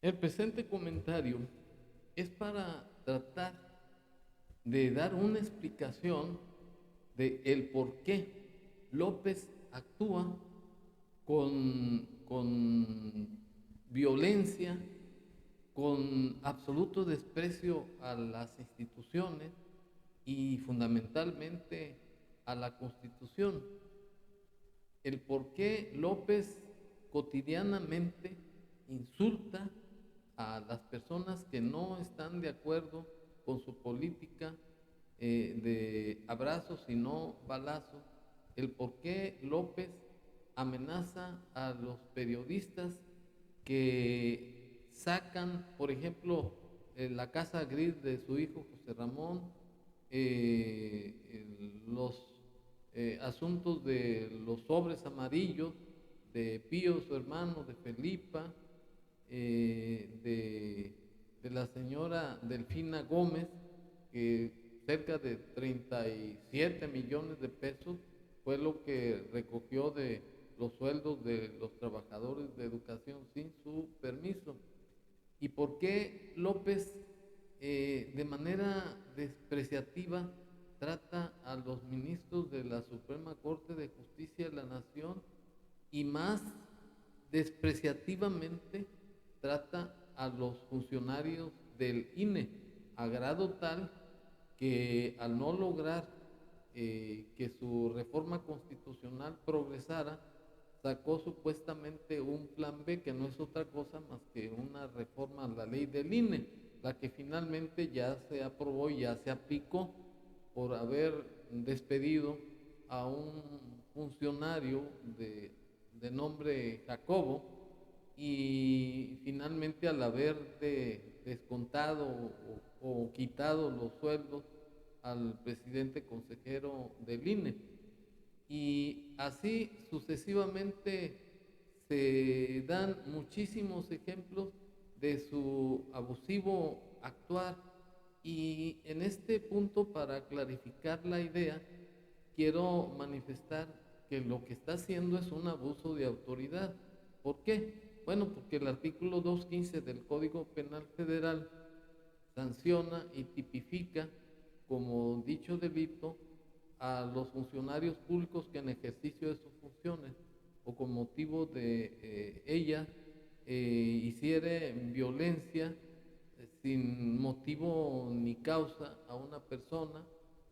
El presente comentario es para tratar de dar una explicación de el por qué López actúa con violencia, con absoluto desprecio a las instituciones y fundamentalmente a la Constitución. El por qué López cotidianamente insulta a las personas que no están de acuerdo con su política de abrazos y no balazos, el por qué López amenaza a los periodistas que sacan, por ejemplo, la casa gris de su hijo José Ramón, los asuntos de los sobres amarillos de Pío, su hermano, de Felipa, de la señora Delfina Gómez, que cerca de 37 millones de pesos fue lo que recogió de los sueldos de los trabajadores de educación sin su permiso. ¿Y por qué López de manera despreciativa trata a los ministros de la Suprema Corte de Justicia de la Nación y más despreciativamente trata a los funcionarios del INE, a grado tal que al no lograr que su reforma constitucional progresara, sacó supuestamente un plan B que no es otra cosa más que una reforma a la ley del INE, la que finalmente ya se aprobó y ya se aplicó por haber despedido a un funcionario de nombre Jacobo, y finalmente al haber descontado o quitado los sueldos al presidente consejero del INE. Y así sucesivamente se dan muchísimos ejemplos de su abusivo actuar. Y en este punto, para clarificar la idea, quiero manifestar que lo que está haciendo es un abuso de autoridad. ¿Por qué? Bueno, porque el artículo 215 del Código Penal Federal sanciona y tipifica como dicho delito a los funcionarios públicos que en ejercicio de sus funciones o con motivo de ella hiciere violencia sin motivo ni causa a una persona,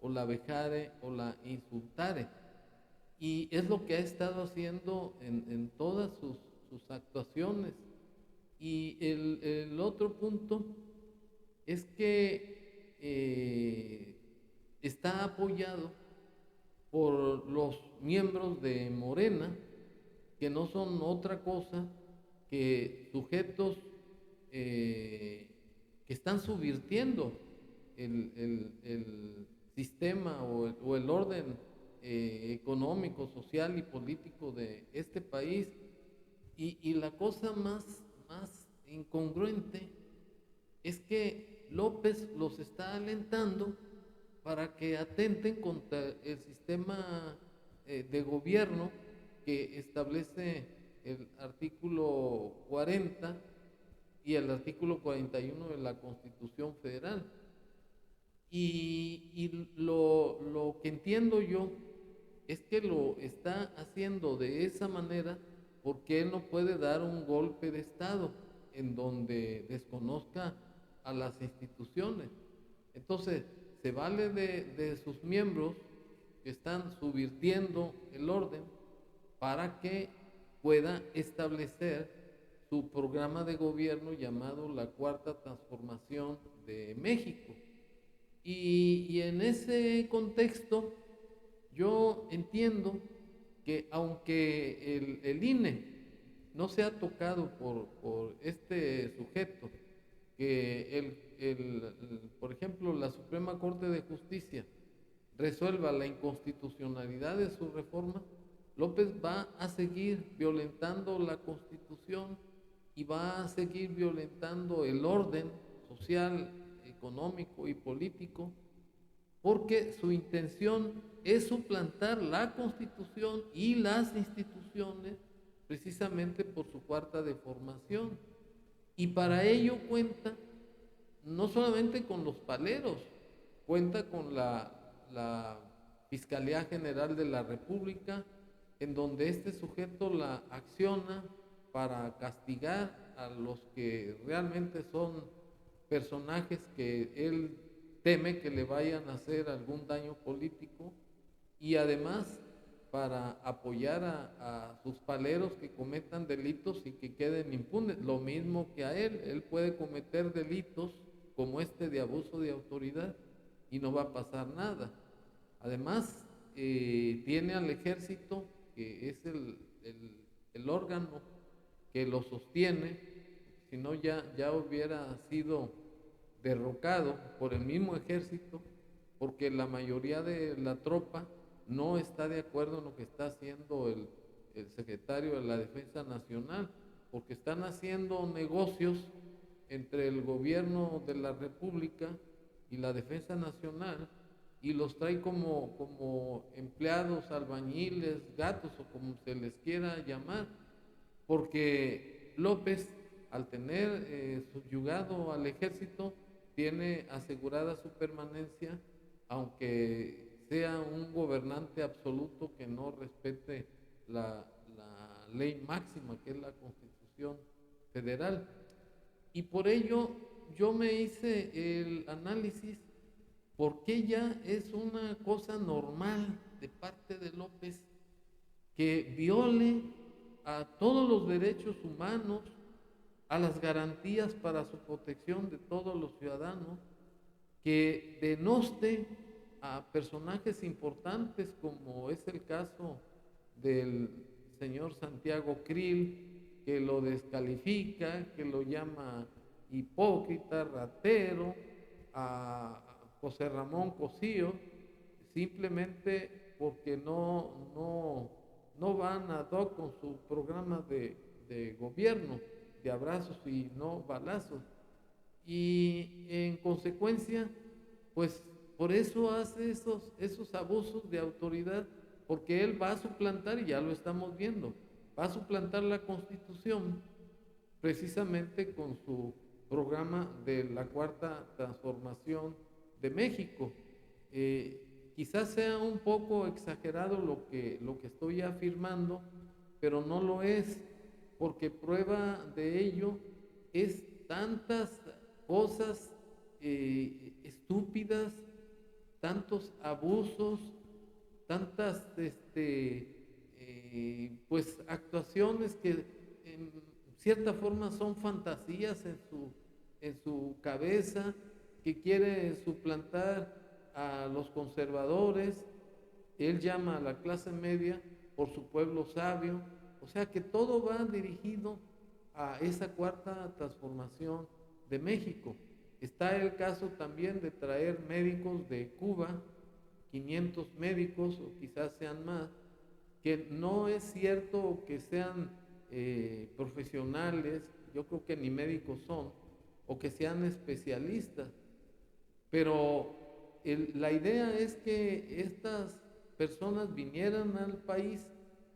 o la vejare o la insultare. Y es lo que ha estado haciendo en todas sus actuaciones. Y el otro punto es que está apoyado por los miembros de Morena, que no son otra cosa que sujetos que están subvirtiendo el sistema o el orden económico, social y político de este país. Y la cosa más incongruente es que López los está alentando para que atenten contra el sistema de gobierno que establece el artículo 40 y el artículo 41 de la Constitución Federal. Y lo que entiendo yo es que lo está haciendo de esa manera porque él no puede dar un golpe de Estado en donde desconozca a las instituciones. Entonces, se vale de sus miembros que están subvirtiendo el orden para que pueda establecer su programa de gobierno llamado la Cuarta Transformación de México. Y en ese contexto, yo entiendo que aunque el INE no sea tocado por este sujeto, que por ejemplo, la Suprema Corte de Justicia resuelva la inconstitucionalidad de su reforma, López va a seguir violentando la Constitución y va a seguir violentando el orden social, económico y político, porque su intención es suplantar la Constitución y las instituciones precisamente por su cuarta deformación. Y para ello cuenta no solamente con los paleros, cuenta con la Fiscalía General de la República, en donde este sujeto la acciona para castigar a los que realmente son personajes que él teme que le vayan a hacer algún daño político, y además para apoyar a sus paleros que cometan delitos y que queden impunes. Lo mismo que a él puede cometer delitos como este de abuso de autoridad y no va a pasar nada. Además, tiene al ejército, que es el órgano que lo sostiene, si no ya hubiera sido derrocado por el mismo ejército, porque la mayoría de la tropa no está de acuerdo en lo que está haciendo el secretario de la Defensa Nacional, porque están haciendo negocios entre el gobierno de la República y la Defensa Nacional, y los trae como empleados, albañiles, gatos o como se les quiera llamar, porque López, al tener subyugado al ejército, tiene asegurada su permanencia, aunque sea un gobernante absoluto que no respete la ley máxima, que es la Constitución Federal. Y por ello yo me hice el análisis, ¿por qué ya es una cosa normal de parte de López que viole a todos los derechos humanos, a las garantías para su protección de todos los ciudadanos, que denoste a personajes importantes como es el caso del señor Santiago Krill, que lo descalifica, que lo llama hipócrita, ratero, a José Ramón Cosío, simplemente porque no van ad hoc con su programa de gobierno, de abrazos y no balazos. Y en consecuencia, pues por eso hace esos abusos de autoridad, porque él va a suplantar, y ya lo estamos viendo, va a suplantar la Constitución precisamente con su programa de la Cuarta Transformación de México. Quizás sea un poco exagerado lo que estoy afirmando, pero no lo es, porque prueba de ello es tantas cosas estúpidas, tantos abusos, tantas pues actuaciones que en cierta forma son fantasías en su cabeza, que quiere suplantar a los conservadores. Él llama a la clase media por su pueblo sabio, o sea que todo va dirigido a esa cuarta transformación de México. Está el caso también de traer médicos de Cuba, 500 médicos o quizás sean más, que no es cierto que sean profesionales, yo creo que ni médicos son, o que sean especialistas, pero la idea es que estas personas vinieran al país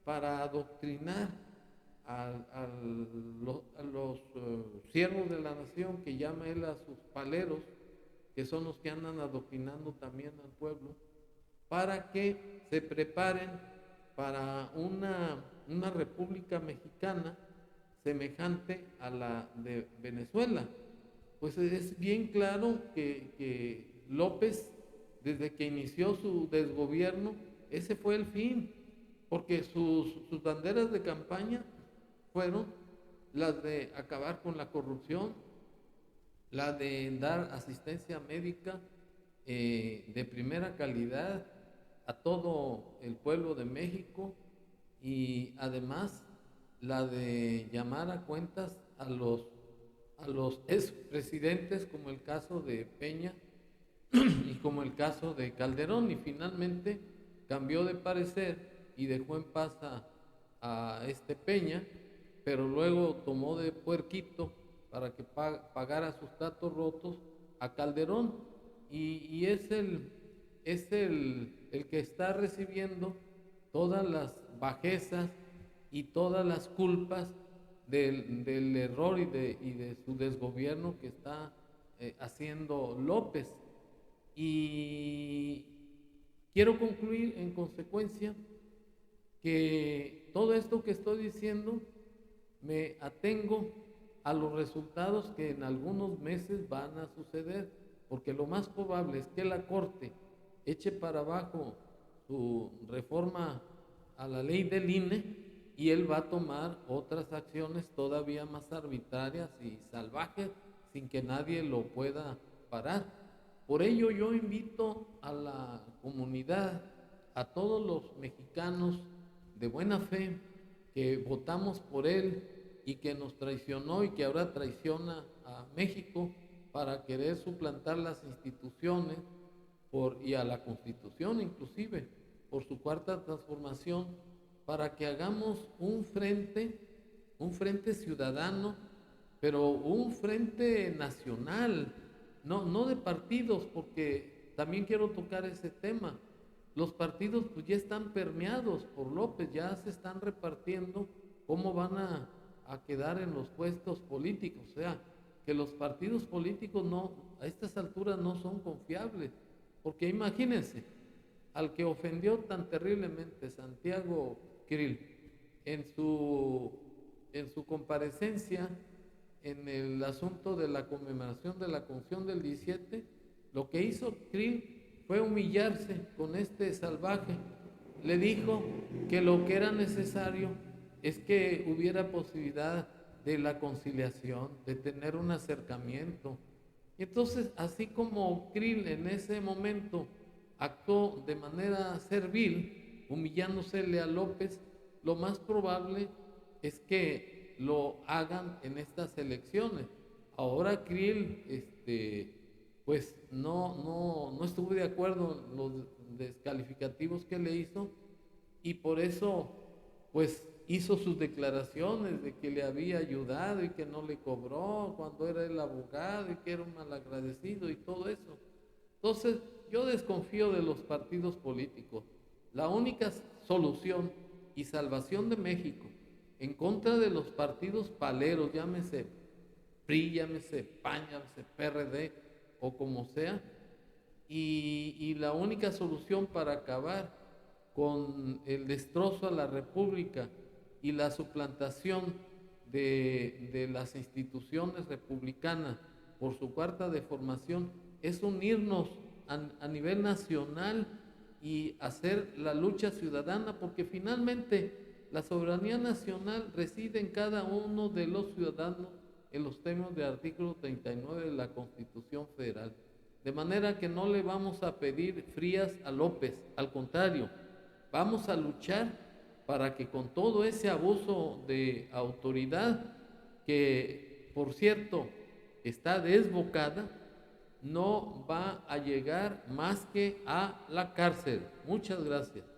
para adoctrinar a los siervos de la nación, que llama él a sus paleros, que son los que andan adoctrinando también al pueblo, para que se preparen para una república mexicana semejante a la de Venezuela. Pues es bien claro que López, desde que inició su desgobierno, ese fue el fin, porque sus banderas de campaña fueron las de acabar con la corrupción, la de dar asistencia médica de primera calidad a todo el pueblo de México, y además la de llamar a cuentas a los expresidentes, como el caso de Peña y como el caso de Calderón, y finalmente cambió de parecer y dejó en paz a Peña, pero luego tomó de puerquito para que pagara sus platos rotos a Calderón, y es el que está recibiendo todas las bajezas y todas las culpas del error y de su desgobierno que está haciendo López. Y quiero concluir en consecuencia que todo esto que estoy diciendo me atengo a los resultados que en algunos meses van a suceder, porque lo más probable es que la Corte eche para abajo su reforma a la ley del INE y él va a tomar otras acciones todavía más arbitrarias y salvajes sin que nadie lo pueda parar. Por ello yo invito a la comunidad, a todos los mexicanos de buena fe que votamos por él y que nos traicionó y que ahora traiciona a México para querer suplantar las instituciones y a la Constitución inclusive por su cuarta transformación, para que hagamos un frente ciudadano, pero un frente nacional, no de partidos, porque también quiero tocar ese tema. Los partidos pues ya están permeados por López, ya se están repartiendo cómo van a quedar en los puestos políticos. O sea, que los partidos políticos a estas alturas no son confiables, porque imagínense, al que ofendió tan terriblemente Santiago Krill en su comparecencia en el asunto de la conmemoración de la Constitución del 17, lo que hizo Krill fue humillarse con este salvaje. Le dijo que lo que era necesario es que hubiera posibilidad de la conciliación, de tener un acercamiento. Entonces, así como Krill en ese momento actuó de manera servil, humillándosele a López, lo más probable es que lo hagan en estas elecciones. Ahora Krill, pues no estuvo de acuerdo en los descalificativos que le hizo y por eso, pues hizo sus declaraciones de que le había ayudado y que no le cobró cuando era el abogado y que era un malagradecido y todo eso. Entonces, yo desconfío de los partidos políticos. La única solución y salvación de México en contra de los partidos paleros, llámese PRI, llámese PAN, llámese PRD o como sea, y la única solución para acabar con el destrozo a la República y la suplantación de las instituciones republicanas por su cuarta deformación es unirnos a nivel nacional y hacer la lucha ciudadana, porque finalmente la soberanía nacional reside en cada uno de los ciudadanos en los términos del artículo 39 de la Constitución Federal. De manera que no le vamos a pedir frías a López, al contrario, vamos a luchar para que con todo ese abuso de autoridad, que por cierto está desbocada, no va a llegar más que a la cárcel. Muchas gracias.